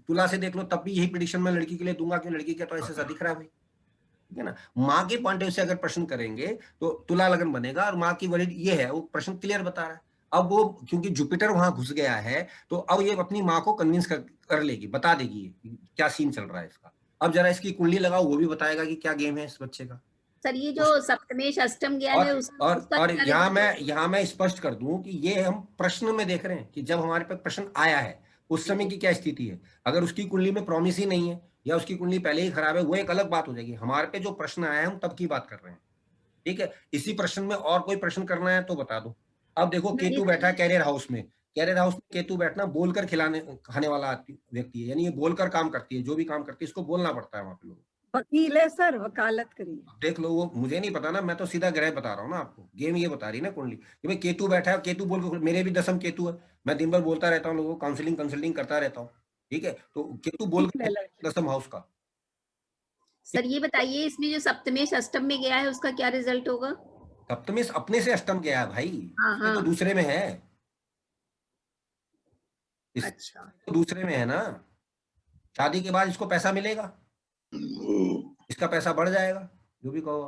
तुला से देख लो, तब भी यही प्रेडिक्शन मैं लड़की के लिए दूंगा, क्यों लड़की का तो ऐसा दिख रहा है भाई, ठीक है ना। माँ के पॉइंट ऑफ व्यू से अगर प्रश्न करेंगे तो तुला लगन बनेगा, और माँ की वैलिड ये है, वो प्रश्न क्लियर बता रहा है। अब वो क्योंकि जुपिटर वहां घुस गया है, तो अब ये अपनी माँ को कन्विंस कर लेगी, बता देगी क्या सीन चल रहा है इसका। अब जरा इसकी कुंडली लगाओ, वो भी बताएगा कि क्या गेम है इस बच्चे का। सर ये जो सप्तमेश अष्टम गया है और यहाँ मैं स्पष्ट कर दूं कि ये हम प्रश्न में देख रहे हैं कि जब हमारे पे प्रश्न आया है उस समय की क्या स्थिति है। अगर उसकी कुंडली में प्रॉमिस ही नहीं है या उसकी कुंडली पहले ही खराब है, वो एक अलग बात हो जाएगी। हमारे पे जो प्रश्न आया है हम तब की बात कर रहे हैं, ठीक है। इसी प्रश्न में और कोई प्रश्न करना है तो बता दो। अब देखो केतु बैठा है कैरियर हाउस में, कैरियर हाउस में केतु बैठना बोलकर खाने वाला व्यक्ति है, यानी ये बोलकर काम करती है, जो भी काम करती है इसको बोलना पड़ता है वहां पे लोग। वकील है सर, वकालत करिए। देख लो, वो मुझे नहीं पता ना, मैं तो सीधा ग्रह बता रहा हूँ ना आपको, गेम ये बता रही है ना कुंडली कि भाई केतु बैठा है। केतु बोल, मेरे भी 10th केतु है, मैं दिन भर बोलता रहता हूँ लोगों को, काउंसलिंग करता रहता हूँ, ठीक है। तो केतु बोल 10th हाउस का। सर ये बताइए, इसमें जो सप्तमेश अष्टम में गया है उसका क्या रिजल्ट होगा? सप्तमेश अपने से अष्टम गया है भाई, तो दूसरे में है। अच्छा, तो दूसरे में है ना। शादी के बाद इसको पैसा मिलेगा, इसका पैसा बढ़ जाएगा, जो भी कहो।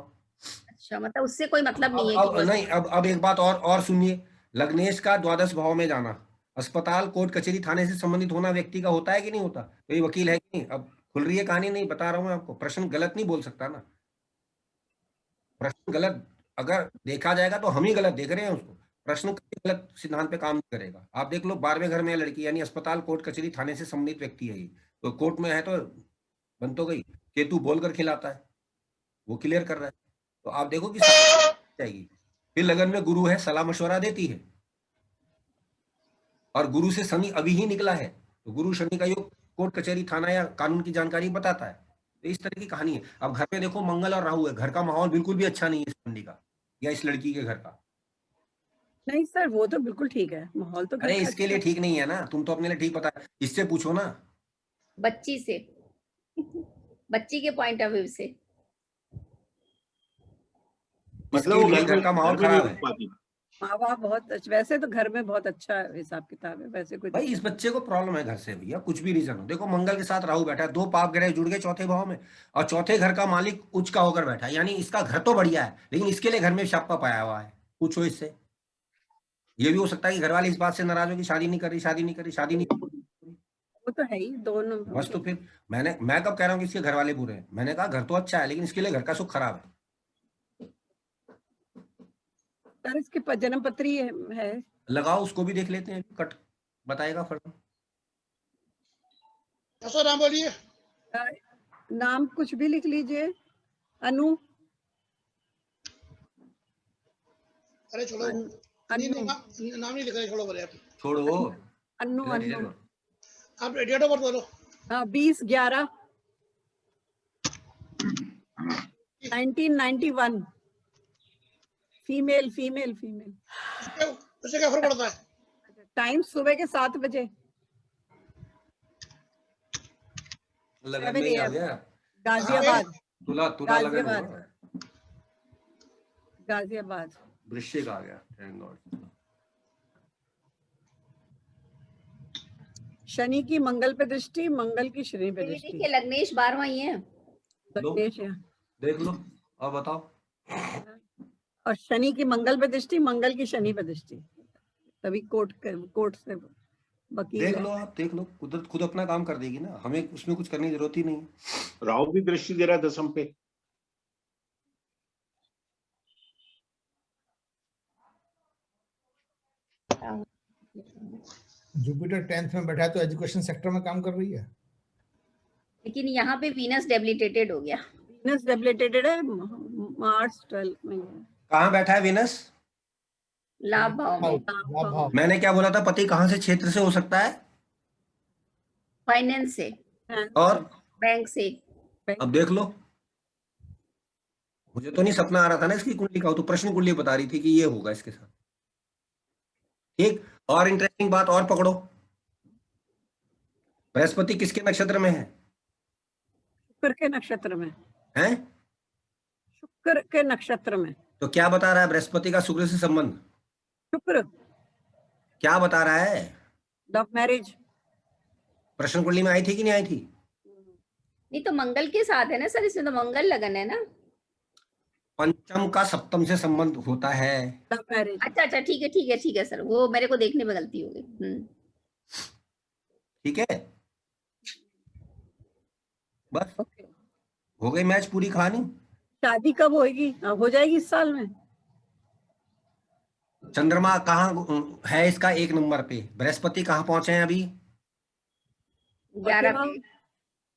अच्छा, मतलब उससे कोई मतलब नहीं है? नहीं, अब एक बात और सुनिए। लग्नेश का द्वादश भाव में जाना, अस्पताल कोर्ट कचहरी थाने से संबंधित होना व्यक्ति का होता है कि नहीं होता? तो ये वकील है कि नहीं? अब खुल रही है कहानी, नहीं बता रहा हूँ मैं आपको। प्रश्न गलत नहीं बोल सकता ना, प्रश्न गलत अगर देखा जाएगा तो हम ही गलत देख रहे हैं उसको। प्रश्न गलत सिद्धांत पे काम नहीं करेगा। आप देख लो 12वें घर में है लड़की, यानी अस्पताल कोर्ट कचहरी थाने से संबंधित व्यक्ति है ये, तो कोर्ट में है तो बन तो गई। केतु बोलकर खिलाता है, वो क्लियर कर रहा है। तो आप देखो कि जाएगी। फिर लगन में गुरु है, सलाह मशवरा देती है, और गुरु से शनि अभी ही निकला है, तो गुरु शनि का योग कोर्ट कचहरी थाना या कानून की जानकारी बताता है। तो इस तरह की कहानी है। अब घर में देखो मंगल और राहु है, घर का माहौल बिल्कुल भी अच्छा नहीं है इस मंडी का या इस लड़की के घर का। नहीं सर, वो तो बिल्कुल ठीक है, माहौल तो घर अरे का इसके अच्छा लिए ठीक नहीं है ना, तुम तो अपने लिए ठीक पता है, इससे पूछो ना, बच्ची से बच्ची के पॉइंट ऑफ व्यू से। इसके वो लिए घर का माहौल खराब है। माँ बाप बहुत वैसे तो घर में बहुत अच्छा हिसाब किताब है, वैसे कोई भाई इस बच्चे को प्रॉब्लम है घर से भैया, कुछ भी रीजन हो। देखो मंगल के साथ राहु बैठा है, 2 पाप ग्रह जुड़ गए चौथे भाव में, और चौथे घर का मालिक उच्च का होकर बैठा है, यानी इसका घर तो बढ़िया है, लेकिन इसके लिए घर में शापा पाया हुआ है। पूछो इससे। ये भी हो सकता है कि घर वाले इस बात से नाराज हो कि शादी नहीं कर रही, शादी नहीं कर रही, शादी नहीं कर रही। वो तो है ही, दोनों। बस तो फिर मैं कब कह रहा हूँ कि इसके घर वाले बुरे हैं? मैंने कहा घर तो अच्छा है, लेकिन इसके लिए घर का सुख खराब है। सर इसकी जन्म पत्री है, लगाओ, उसको भी देख लेते हैं, कट बताएगा फर्क। नाम बोलिए। नाम कुछ भी लिख लीजिए। अनु। अरे छोड़ो, नाम नहीं लिखा है, छोड़ो बोले आप। छोड़ो। अनु अनु। आप डेट ऑफ बर्थ बोलो। 20/11/1991। Female female female. उससे क्या फर्क पड़ता है? टाइम सुबह के 7 बजे। लगन में ही आ गया। गाजियाबाद। तुला लगन हुआ। गाजियाबाद। वृश्चिक आ गया, थैंक गॉड। शनि की मंगल पे दृष्टि, मंगल की शनि पे दृष्टि। देखिए लग्नेश 12वां ही है। लग्नेश है, देख लो, अब बताओ। और शनि की मंगल पे दृष्टि, मंगल की शनि पे दृष्टि, तभी कोर्ट से वकील देख है। लो, आप देख लो, कुदरत खुद अपना काम कर देगी ना, हमें उसमें कुछ करने की जरूरत ही नहीं। राहु भी दृष्टि दे रहा है 10th पे। जुपिटर 10th में बैठा है तो एजुकेशन सेक्टर में काम कर रही है। लेकिन यहाँ पे वीनस डेबिलिटेटेड हो गया। वीनस डेबिलिटेटेड है, मार्च 12 में। कहाँ बैठा है वीनस? लाभ भाव में। मैंने क्या बोला था, पति कहाँ से क्षेत्र से हो सकता है? फाइनेंस से और बैंक से। अब देख लो, मुझे तो नहीं सपना आ रहा था ना इसकी कुंडली का, तो प्रश्न कुंडली बता रही थी कि ये होगा इसके साथ। ठीक, और इंटरेस्टिंग बात और पकड़ो, बृहस्पति किसके नक्षत्र में है? शुक्र के नक्षत्र में हैं? शुक्र के नक्षत्र में। तो क्या बता रहा है बृहस्पति का शुक्र से संबंध? शुक्र क्या बता रहा है? Love marriage. प्रश्न कुंडली में आई थी कि नहीं आई थी? नहीं तो मंगल के साथ है ना सर, इसमें तो मंगल लगन है ना। पंचम का सप्तम से संबंध होता है। Love marriage. अच्छा ठीक है सर, वो मेरे को देखने में गलती हो गई। ठीक है, बस हो गई मैच पूरी कहानी। शादी कब होगी? हो जाएगी इस साल में। चंद्रमा कहाँ है इसका 1 नंबर पे? बृहस्पति कहाँ पहुंचे हैं अभी?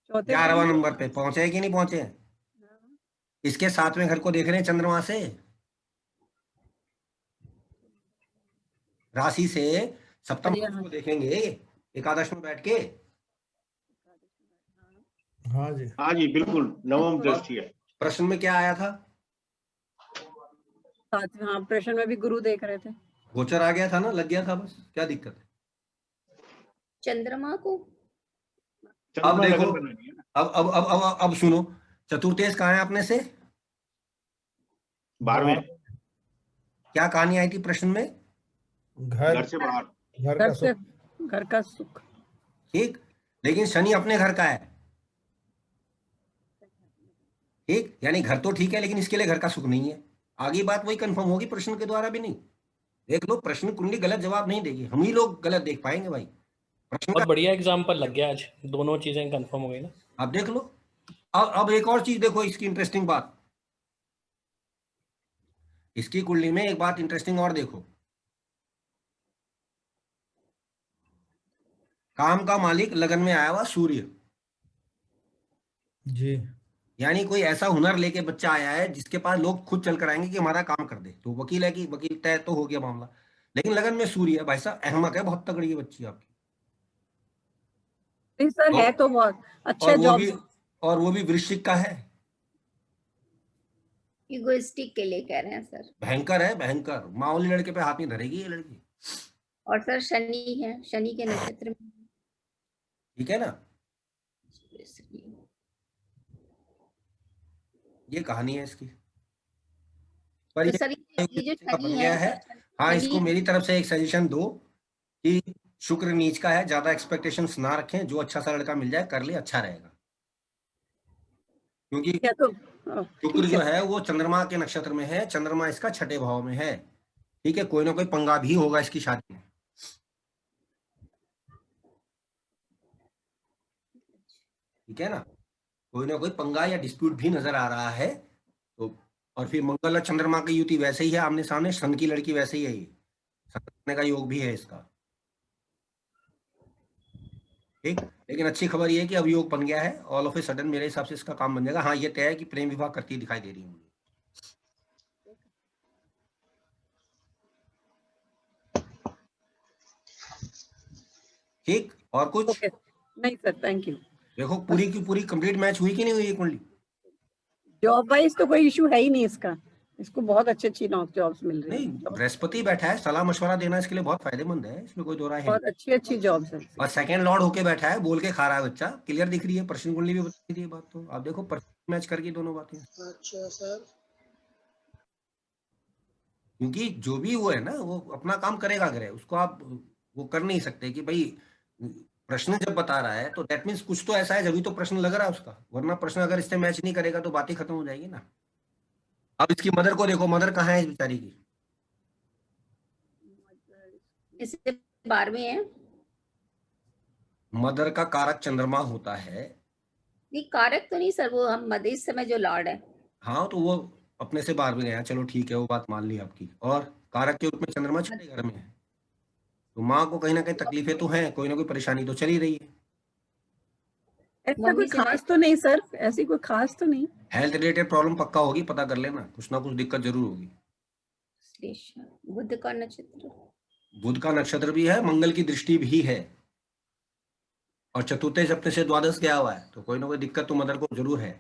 11वां नंबर पे पहुंचे कि नहीं पहुंचे? इसके 7वें घर को देख रहे हैं चंद्रमा से, राशि से सप्तम को देखेंगे एकादश में बैठ के। हाँ जी बिल्कुल, 9वीं दृष्टि है। प्रश्न में क्या आया था? हाँ, प्रश्न में भी गुरु देख रहे थे, गोचर आ गया था ना, लग गया था, बस क्या दिक्कत है? चंद्रमा को अब देखो, अब सुनो, चतुर्थेश कहाँ है अपने से? 12वें। क्या कहानी आई थी प्रश्न में? घर से बाहर, घर का सुख। ठीक, लेकिन शनि अपने घर का है। ठीक, यानी घर तो ठीक है, लेकिन इसके लिए घर का सुख नहीं है। आगे बात वही कंफर्म होगी, प्रश्न के द्वारा भी नहीं। देख लो, प्रश्न कुंडली गलत जवाब नहीं देगी, हम ही लोग गलत देख पाएंगे भाई। प्रश्न बहुत बढ़िया एग्जाम्पल लग गया आज, दोनों चीजें कंफर्म हो गई ना। अब देख लो, अब एक और चीज देखो, इसकी इंटरेस्टिंग बात, इसकी कुंडली में एक बात इंटरेस्टिंग और देखो, काम का मालिक लगन में आया हुआ सूर्य जी, यानी कोई ऐसा हुनर लेके बच्चा आया है जिसके पास लोग खुद चल कर आएंगे कि हमारा काम कर दे, तो वकील है कि वकील तय तो हो गया मामला। लेकिन लगन में सूर्य है भाई साहब, अहमक है, बहुत तगड़ी है बच्ची आपकी। नहीं सर, है तो बहुत अच्छा जॉब। और वो भी वृश्चिक का है। इगोइस्टिक के लिए कह रहे हैं सर। भयंकर है, भयंकर। मामूली लड़के पे हाथ नहीं धरेगी ये लड़की। और सर शनि है, शनि के नक्षत्र में। ठीक है ना, ये कहानी है इसकी। पर तो सर ये जो शनि है, है, हाँ, इसको मेरी तरफ से एक सजेशन दो कि शुक्र नीच का है, ज्यादा एक्सपेक्टेशंस ना रखें, जो अच्छा सा लड़का मिल जाए कर ले, अच्छा रहेगा। क्योंकि शुक्र जो है वो चंद्रमा के नक्षत्र में है, चंद्रमा इसका 6ठे भाव में है। ठीक है, कोई ना कोई पंगा भी होगा इसकी शादी में। ठीक है ना, कोई ना कोई पंगा या डिस्प्यूट भी नजर आ रहा है। तो और फिर मंगल और चंद्रमा की युति वैसे ही है आमने सामने, सन की लड़की वैसे ही है, ये करने का योग भी है इसका। ठीक, लेकिन अच्छी खबर ये है कि अब योग बन गया है, ऑल ऑफ ए सडन मेरे हिसाब से इसका काम बन जाएगा। हाँ, ये तय है कि प्रेम विवाह करती दिखाई दे रही है मुझे। ठीक, और कुछ नहीं सर, थैंक यू। देखो पूरी की पूरी कंप्लीट मैच हुई कि नहीं हुई कुंडली? जॉब वाइज तो कोई इशू है ही नहीं इसका, इसको बहुत अच्छी जॉब्स मिल रही है। नहीं, बृहस्पति बैठा है, सलाह मशवरा देना इसके लिए बहुत फायदेमंद है, इसमें कोई दो राय है। बहुत अच्छी जॉब्स है। और सेकंड लॉर्ड होके बैठा है, बोल के खा रहा है बच्चा, क्लियर दिख रही है, प्रश्न कुंडली भी बता रही है बात। तो आप देखो मैच करके दोनों बातें। अच्छा सर, क्योंकि जो भी वो है ना, वो अपना काम करेगा, करे उसको आप वो कर नहीं सकते कि भाई प्रश्न जब बता रहा है तो दैट मीन्स कुछ तो ऐसा है, जब तो प्रश्न लग रहा है उसका, वरना प्रश्न अगर इससे मैच नहीं करेगा तो बात ही खत्म हो जाएगी ना। अब इसकी मदर को देखो, मदर कहाँ है इस बेचारी की? इससे 12वें है। मदर का कारक चंद्रमा होता है। नहीं, कारक तो नहीं सर, वो हम मध्य इस समय जो लॉर्ड है। हाँ, तो वो अपने से 12वें गया, चलो ठीक है, वो बात मान ली आपकी। और कारक के रूप में चंद्रमा 6ठे घर में है, तो माँ को कहीं ना कहीं तकलीफें तो हैं, कोई ना कोई परेशानी तो चल ही रही है। ऐसा कोई खास तो नहीं सर, ऐसी कोई खास तो नहीं। हेल्थ रिलेटेड प्रॉब्लम पक्का होगी, पता कर लेना, कुछ ना कुछ दिक्कत जरूर होगी। बुध का नक्षत्र, बुध का नक्षत्र भी है, मंगल की दृष्टि भी है, और चतुर्थे सप्तम से द्वादश गया हुआ है, तो कोई ना कोई दिक्कत तो मदर को जरूर है।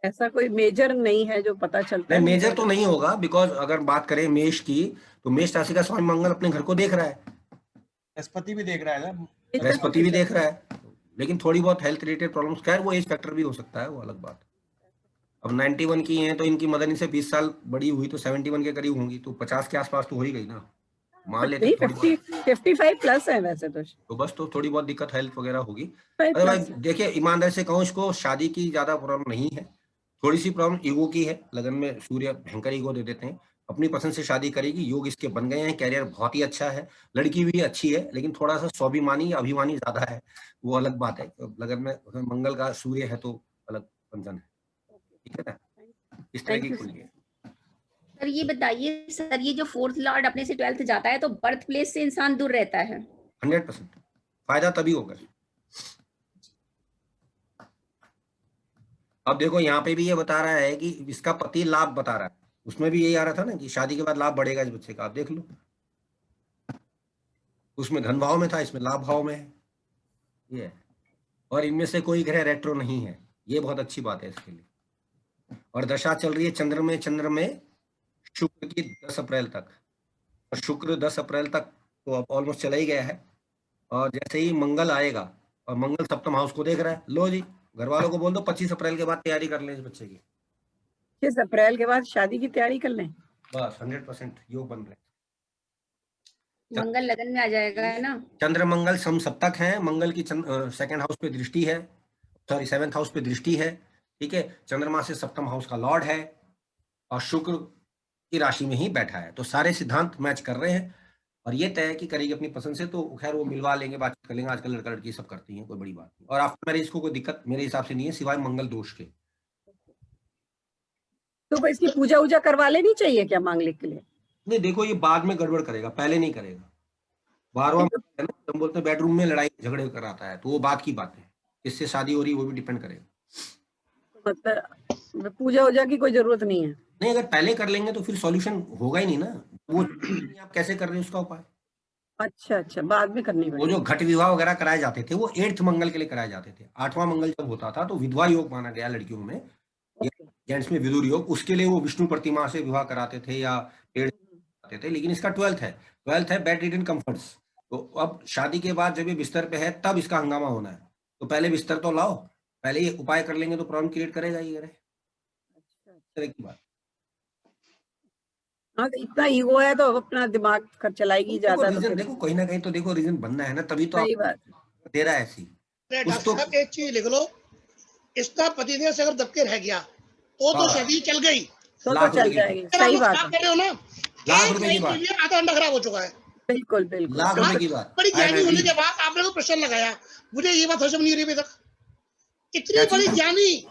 ऐसा कोई मेजर नहीं है जो पता चलता है। नहीं, मेजर तो नहीं होगा, बिकॉज अगर बात करें मेष की, तो मेष राशि का स्वामी मंगल अपने घर को देख रहा है, बृहस्पति भी देख रहा है ना, बृहस्पति भी देख रहा है, लेकिन थोड़ी बहुत हेल्थ रिलेटेड प्रॉब्लम्स, खैर वो एज फैक्टर भी हो सकता है, वो अलग बात। अब 91 की हैं तो इनकी मदर इनसे 20 साल बड़ी हुई तो 71 के करीब होंगी, तो 50 के आसपास तो हो ही गई ना, मान लेते 55 प्लस है वैसे तो बस, तो थोड़ी बहुत दिक्कत हेल्थ वगैरह होगी। अदरवाइज देखिए, ईमानदारी से कहूँ, इसको शादी की ज्यादा प्रॉब्लम नहीं है, थोड़ी सी प्रॉब्लम ईगो की है, लगन में सूर्य भयंकर ईगो दे देते हैं। अपनी पसंद से शादी करेगी, योग इसके बन गए हैं, कैरियर बहुत ही अच्छा है, लड़की भी अच्छी है, लेकिन थोड़ा सा स्वाभिमानी या अभिमानी ज्यादा है, वो अलग बात है। लगन में मंगल का सूर्य है तो अलग बंधन है, ठीक है ना, इस तरह की कुंडली है। सर ये बताइए सर, ये जो 4th लॉर्ड अपने से 12th जाता है तो बर्थ प्लेस से इंसान दूर रहता है? 100% फायदा तभी होगा। अब देखो यहाँ पे भी ये बता रहा है कि इसका पति लाभ बता रहा है, उसमें भी यही आ रहा था ना कि शादी के बाद लाभ बढ़ेगा इस बच्चे का, आप देख लो, उसमें धन भाव में था, इसमें लाभ भाव में है ये, और इनमें से कोई ग्रह रेट्रो नहीं है, ये बहुत अच्छी बात है इसके लिए। और दशा चल रही है चंद्र में शुक्र की 10 अप्रैल तक, और शुक्र 10 अप्रैल तक तो अब ऑलमोस्ट चला ही गया है, और जैसे ही मंगल आएगा, और मंगल सप्तम हाउस को देख रहा है, लो जी, घर वालों को बोल दो 25 अप्रैल के बाद तैयारी कर लें इस बच्चे की। 25 अप्रैल के बाद शादी की तैयारी कर लें, बस 100% योग बन रहे। मंगल लगन में आ जाएगा, है ना। चंद्र मंगल समसप्तक है, मंगल की सेकंड हाउस पे दृष्टि है, सॉरी 7th हाउस पे दृष्टि है, ठीक है, चंद्रमा से सप्तम हाउस का लॉर्ड है, और शुक्र की राशि में ही बैठा है, तो सारे सिद्धांत मैच कर रहे हैं, और ये तय की करेगी अपनी पसंद से, तो खैर वो मिलवा लेंगे, बातचीत कर लेंगे, आजकल लड़का लड़की सब करती हैं, कोई बड़ी बात नहीं। और आफ्टर मैरिज को कोई दिक्कत मेरे हिसाब से नहीं है, सिवाय मंगल दोष के। तो इसकी पूजा वूजा करवा लेनी चाहिए क्या मांगलिक के लिए? नहीं, देखो ये बाद में गड़बड़ करेगा, पहले नहीं करेगा। 12वां है ना, हम बोलते हैं बेडरूम में लड़ाई झगड़े कराता है, तो वो बात की बात है, किससे शादी हो रही है वो भी डिपेंड करेगा। मतलब पूजा वूजा की कोई जरूरत नहीं है। नहीं, अगर पहले कर लेंगे तो फिर सॉल्यूशन होगा ही नहीं ना, वो आप कैसे कर रहे हैं उसका उपाय। अच्छा अच्छा, बाद में करनी वो पड़ेगी। जो घट विवाह वगैरह कराए जाते थे वो 8th मंगल के लिए कराए जाते थे। 8वां मंगल जब होता था तो विधवा योग माना गया लड़कियों में, जेंट्स में विदुर योग, उसके लिए वो विष्णु प्रतिमा से विवाह कराते थे या पेड़ कराते थे। लेकिन इसका 12th है बेड रिडन कंफर्ट्स। तो अब शादी के बाद जब ये बिस्तर पे है तब इसका हंगामा होना है, तो पहले बिस्तर तो लाओ, पहले ये उपाय कर लेंगे तो प्रॉब्लम क्रिएट करेगा ही। तरह की बात। हाँ, तो इतना ईगो है तो अपना दिमाग चलाएगी ज्यादा। रीजन देखो, कहीं ना कहीं तो देखो रीजन बनना है ना, तभी तो सही बात दे रहा है ऐसी। डॉक्टर साहब एक चीज लिख लो, इसका पतिदेव से अगर दबके रह गया तो शादी चल गई, तो चल जाएगी। सही बात है। कर रहे हो ना, लाख रुपए की बात, आधा अंडा खराब हो चुका है। बिल्कुल बिल्कुल, लाख रुपए की बात। बड़ी ज्ञानी होने के बाद आपने को प्रश्न लगाया, मुझे ये बात समझ नहीं रही अभी तक। इतनी बड़ी ज्ञानी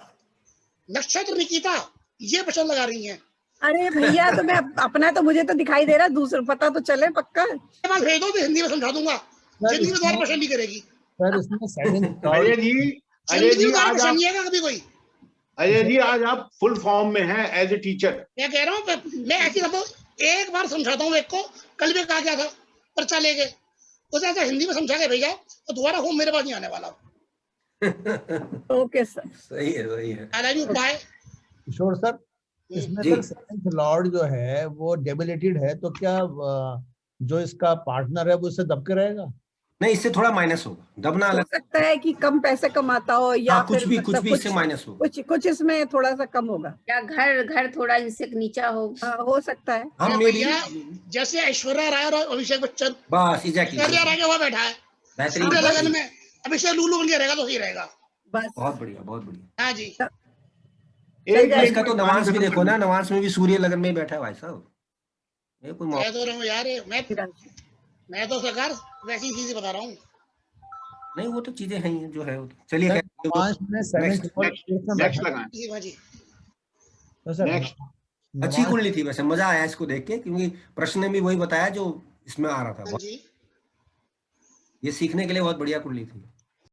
नक्षत्र निकिता ये प्रश्न लगा रही हैं। अरे भैया, तो मैं अपना तो मुझे तो दिखाई दे रहा, दूसरा पता तो चले पक्का। भेज दो तो हिंदी में समझा दूंगा, हिंदी में तुम्हारा प्रश्न नहीं करेगी। सर इसमें अजय जी आज आप कभी कोई अजय जी आज आप फुल फॉर्म में हैं एज ए टीचर। मैं कह रहा हूँ, मैं ऐसी एक बार समझाता हूँ, एक को कल भी कहा गया था पर्चा लेके, उसे ऐसा हिंदी में समझा के भेजा तो दोबारा होम मेरे पास नहीं आने वाला। ओके सर, सही है। उपाय किशोर सर, इसमें सर सेवेंथ लॉर्ड जो है वो डेबिलिटेड है, तो क्या जो इसका पार्टनर है वो इससे दबके रहेगा? नहीं, इससे थोड़ा माइनस होगा, दबना हो अलग सकता है कि कम पैसे कमाता हो या कुछ भी इससे माइनस होगा, कुछ इसमें थोड़ा सा कम होगा, या घर थोड़ा इनसे नीचा हो। हो सकता है। हम जैसे ऐश्वर्या राय और अभिषेक बच्चन, बस एग्जैक्टली ऐश्वर्या राय वहाँ बैठा है बेहतरीन लगन में, अभिषेक लूलू बन के रहेगा तो सही रहेगा। बस बहुत बढ़िया। हाँ जी, इसका तो नवांश भी देखो ना, नवांश में भी सूर्य लगन में बैठा है भाई साहब। ये कोई मैं तो रहा हूँ यार, मैं तो सरकार वैसी चीजें बता रहा हूँ। नहीं, वो तो चीजें हैं जो है। चलिए अच्छी कुंडली थी वैसे, मजा आया इसको देख के, क्योंकि प्रश्न ने भी वही बताया जो इसमें आ रहा था। ये सीखने के लिए बहुत बढ़िया कुंडली थी।